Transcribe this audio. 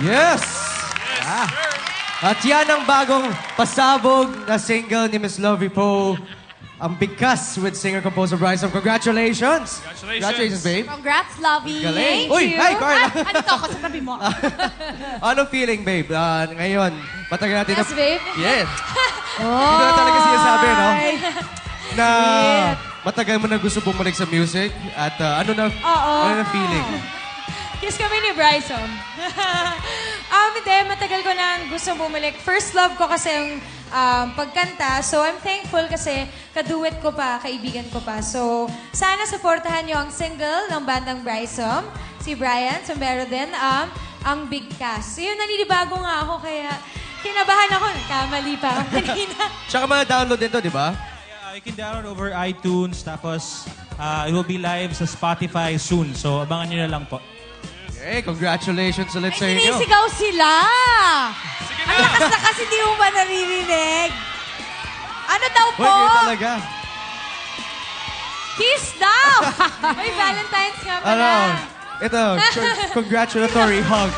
Yes! At yan ang bagong pasabog na single ni Miss Lovie Poe. Ang Bigkas with singer-composer Bryson. Congratulations! Congratulations, babe. Congrats, Lovie. Galing. Thank Uy, you. hi, Carla. Andito ako sa tabi mo. Anong feeling, babe? Ngayon, matagal natin Yes, babe. Yes. Dito na talaga sinasabi, no? Na matagal mo na gusto bumalik sa music. At ano na feeling? Kiss kami ni Bryson. Hindi, matagal ko na gusto bumalik. First love ko kasi ang pagkanta. So, I'm thankful kasi kaduet ko pa, kaibigan ko pa. So, sana supportahan niyo ang single ng bandang Bryson. Si Brian Sombero din, ang Bigkas. So, yun, naninibago nga ako kaya kinabahan ako. Kamali pa ako kanina. Tsaka ma-download din to, di ba? You can download over iTunes, tapos it will be live sa Spotify soon. So, abangan nyo na lang po. Okay, congratulations ulit sa inyo. Sinisigaw sila! Ang lakas na kasi di mo ba naririnig? Ano daw po? Uy, kayo talaga. Kiss daw! Uy, Valentine's nga pala. Ito, congratulatory hug.